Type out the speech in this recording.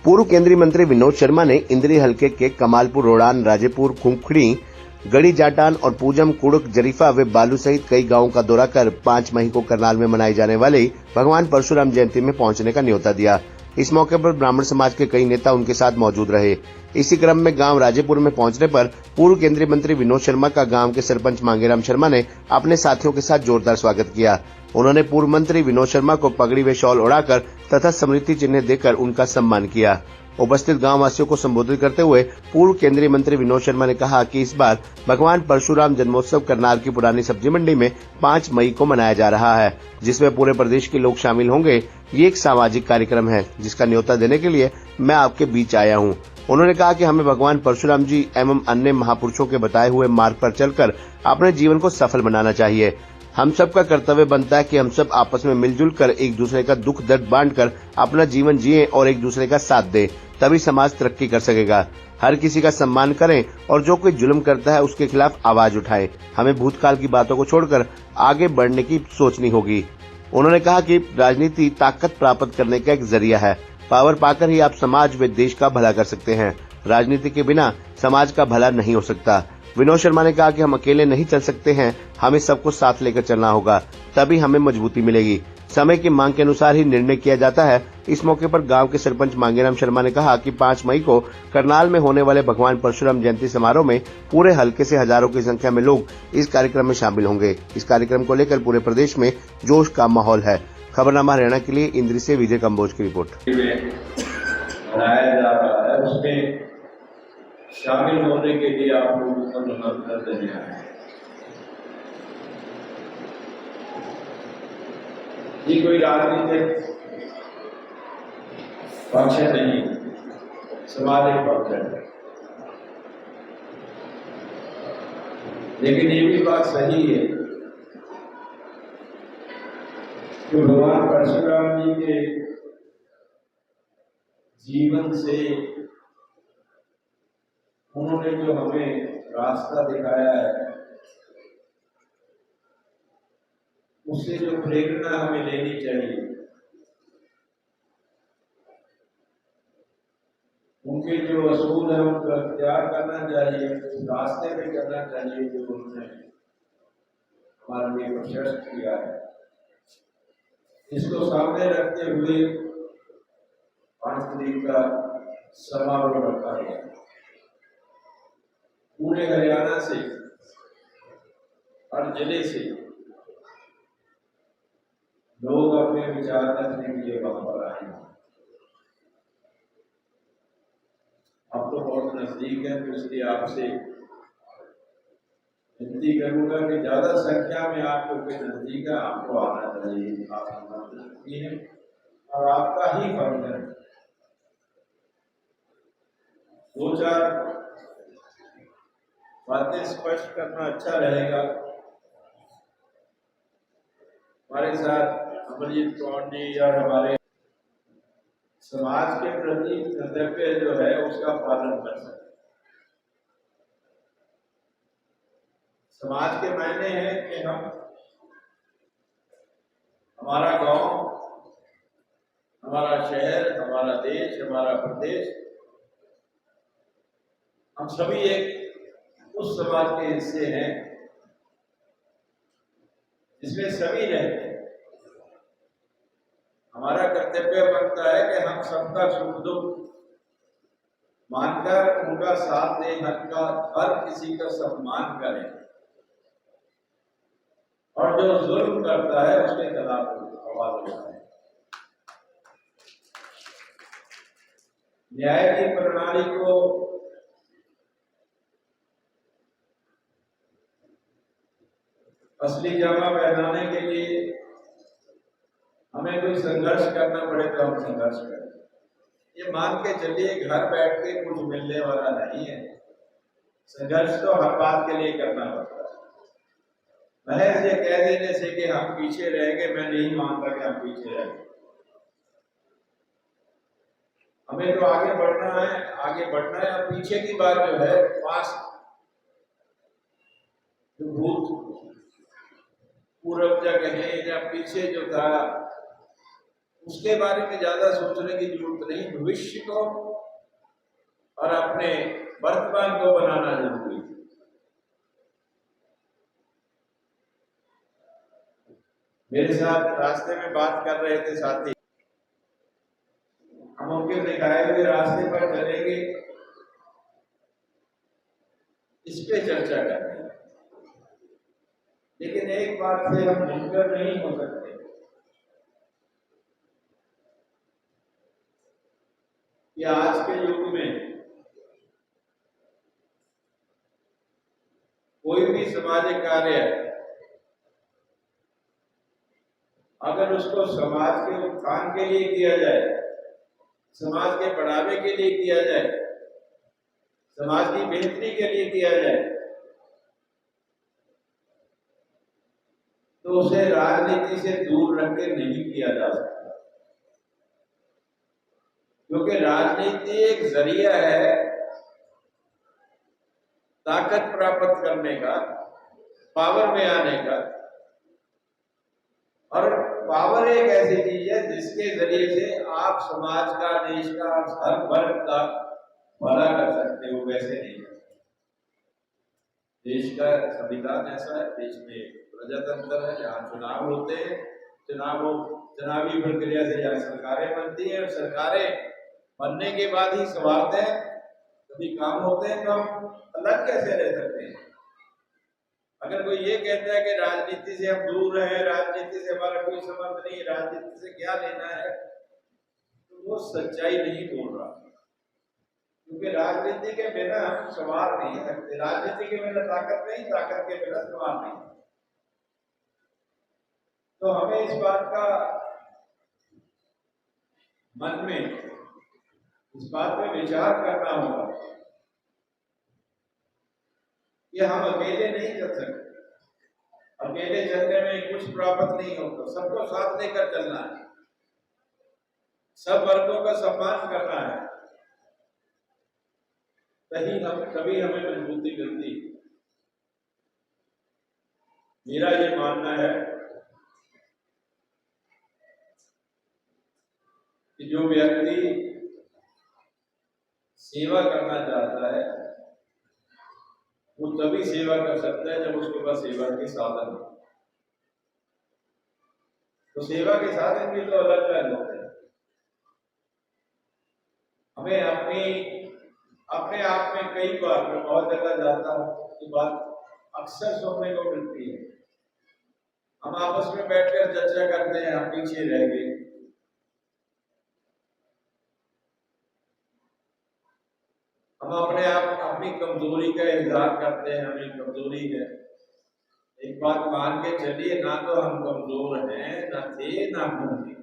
पूर्व केंद्रीय मंत्री विनोद शर्मा ने इंद्री हलके के कमालपुर, रोडान, राजेपुर, खुंखड़ी, गड़ी जाटान और पूजम, कुड़क, जरीफा व बालू सहित कई गांवों का दौरा कर 5 मई को करनाल में मनाई जाने वाली भगवान परशुराम जयंती में पहुंचने का न्योता दिया। इस मौके पर ब्राह्मण समाज के कई नेता उनके साथ मौजूद रहे। इसी क्रम में गांव राजेपुर में पहुंचने पर पूर्व केंद्रीय मंत्री विनोद शर्मा का गांव के सरपंच मांगेराम शर्मा ने अपने साथियों के साथ जोरदार स्वागत किया। उन्होंने पूर्व मंत्री विनोद शर्मा को पगड़ी व शॉल ओढ़ाकर तथा स्मृति चिन्ह देकर उनका सम्मान किया। उपस्थित गांव वासियों को संबोधित करते हुए पूर्व केंद्रीय मंत्री विनोद शर्मा ने कहा कि इस बार भगवान परशुराम जन्मोत्सव करनाल की पुरानी सब्जी मंडी में 5 मई को मनाया जा रहा है, जिसमें पूरे प्रदेश के लोग शामिल होंगे। ये एक सामाजिक कार्यक्रम है जिसका न्योता देने के लिए मैं आपके बीच आया हूँ। उन्होंने कहा कि हमें भगवान परशुराम जी एवं अन्य महापुरुषों के बताए हुए मार्ग पर चलकर अपने जीवन को सफल बनाना चाहिए। हम सब का कर्तव्य बनता है कि हम सब आपस में मिलजुल कर एक दूसरे का दुख दर्द बांटकर अपना जीवन जिएं और एक दूसरे का साथ दें, तभी समाज तरक्की कर सकेगा। हर किसी का सम्मान करें और जो कोई जुल्म करता है उसके खिलाफ आवाज उठाएं। हमें भूतकाल की बातों को छोड़कर आगे बढ़ने की सोचनी होगी। उन्होंने कहा कि राजनीति ताकत प्राप्त करने का एक जरिया है। पावर पाकर ही आप समाज व देश का भला कर सकते हैं। राजनीति के बिना समाज का भला नहीं हो सकता। विनोद शर्मा ने कहा कि हम अकेले नहीं चल सकते हैं, हमें सबको साथ लेकर चलना होगा, तभी हमें मजबूती मिलेगी। समय की मांग के अनुसार ही निर्णय किया जाता है। इस मौके पर गांव के सरपंच मांगेराम शर्मा ने कहा कि 5 मई को करनाल में होने वाले भगवान परशुराम जयंती समारोह में पूरे हलके से हजारों की संख्या में लोग इस कार्यक्रम में शामिल होंगे। इस कार्यक्रम को लेकर पूरे प्रदेश में जोश का माहौल है। खबरनामा हरियाणा के लिए इंद्री से विजय कंबोज की रिपोर्ट। शामिल होने के लिए आप लोगों को निमंत्रण देने आए हैं। ये कोई राजनीतिक पक्ष नहीं, सामाजिक पक्ष है। लेकिन ये भी बात सही है कि भगवान परशुराम जी के जीवन से उन्होंने जो हमें रास्ता दिखाया है, उससे जो प्रेरणा हमें लेनी चाहिए, उनके जो असूल है उनका त्याग करना चाहिए, उस रास्ते पे चलना चाहिए जो उन्होंने हमारे लिए प्रशस्त किया है। इसको सामने रखते हुए 5 तारीख का समारोह रखा गया। पूरे हरियाणा से, हर जिले से लोग अपने विचार रखने के लिए वहां पर आए हैं। अब तो बहुत नजदीक है, तो इसलिए आपसे विनती करूंगा कि ज्यादा संख्या में आप लोग के नजदीक है, आपको आना चाहिए। आप है और आपका ही फर्ज है। 2-4 बातें स्पष्ट करना अच्छा रहेगा। हमारे साथ अमरजीत कौर जी और हमारे समाज के प्रति कर्तव्य जो है उसका पालन कर सके। समाज के मायने हैं कि हम, हमारा गांव, हमारा शहर, हमारा देश, हमारा प्रदेश, हम सभी एक उस समाज के हिस्से हैं जिसमें सभी रहते हैं। हमारा कर्तव्य बनता है कि हम सबका सुख दुख मानकर उनका साथ दें, हर किसी का सम्मान करें और जो जुल्म करता है उसके खिलाफ आवाज उठाएं। न्याय की प्रणाली को असली जामा पहनाने के लिए हमें कोई संघर्ष करना पड़े तो हम संघर्ष करें। ये मान के चलिए घर बैठ के कुछ मिलने वाला नहीं है। संघर्ष तो हर बात के लिए करना पड़ता है। महज ये कह देने से कि हम पीछे रहेंगे, मैं नहीं मानता कि हम पीछे रहेंगे। हमें तो आगे बढ़ना है, आगे बढ़ना है। और पीछे की बात जो है, पास जो भूत पूर्व जगह है या पीछे जो था उसके बारे में ज्यादा सोचने की जरूरत नहीं। भविष्य को और अपने वर्तमान को बनाना जरूरी है। मेरे साथ रास्ते में बात कर रहे थे साथी, हम उनके दिखाए हुए रास्ते पर चलेंगे, इस पे चर्चा करेंगे। लेकिन एक बात से हम मुनकर नहीं हो सकते, कि आज के युग में कोई भी सामाजिक कार्य अगर उसको समाज के उत्थान के लिए किया जाए, समाज के बढ़ावे के लिए किया जाए, समाज की बेहतरी के लिए किया जाए, तो उसे राजनीति से दूर रख के नहीं किया जा सकता। क्योंकि राजनीति एक जरिया है ताकत प्राप्त करने का, पावर में आने का। और पावर एक ऐसी चीज है जिसके जरिए से आप समाज का, देश का, हर वर्ग का भला कर सकते हो। वैसे नहीं कर सकते। देश का संविधान ऐसा है, देश में प्रजातंत्र है, जहाँ चुनाव होते हैं, चुनावी प्रक्रिया से जहाँ सरकारें बनती हैं, और सरकारें बनने के बाद ही स्वार्थ है, कभी काम होते हैं, तो हम अलग कैसे रह सकते हैं। अगर कोई ये कहता है कि राजनीति से हम दूर रहे, राजनीति से हमारा कोई संबंध नहीं, राजनीति से क्या लेना है, तो वो सच्चाई नहीं बोल रहा। क्योंकि राजनीति के बिना हम संवार नहीं सकते, राजनीति के बिना ताकत नहीं, ताकत के बिना संवार नहीं। तो हमें इस बात का मन में, इस बात पे विचार करना होगा कि हम अकेले नहीं चल सकते। अकेले चलने में कुछ प्राप्त नहीं होता, सबको साथ लेकर चलना है, सब वर्गों का सम्मान करना है, तभी हमें मजबूती मिलती है। मेरा ये मानना है कि जो व्यक्ति सेवा करना चाहता है वो तभी सेवा कर सकता है जब उसके पास सेवा के साधन हो। तो सेवा के साधन भी तो अलग अलग होते हैं। हमें अपने आप में कई बार, मैं बहुत जगह जाता हूँ, ये बात अक्सर सुनने को मिलती है। हम आपस में बैठकर चर्चा करते हैं, हम पीछे रह गए। हम अपनी कमजोरी का इजहार करते हैं, हमें कमजोरी है। एक बात मान के चलिए, ना तो हम कमजोर हैं, ना थे, ना होंगे।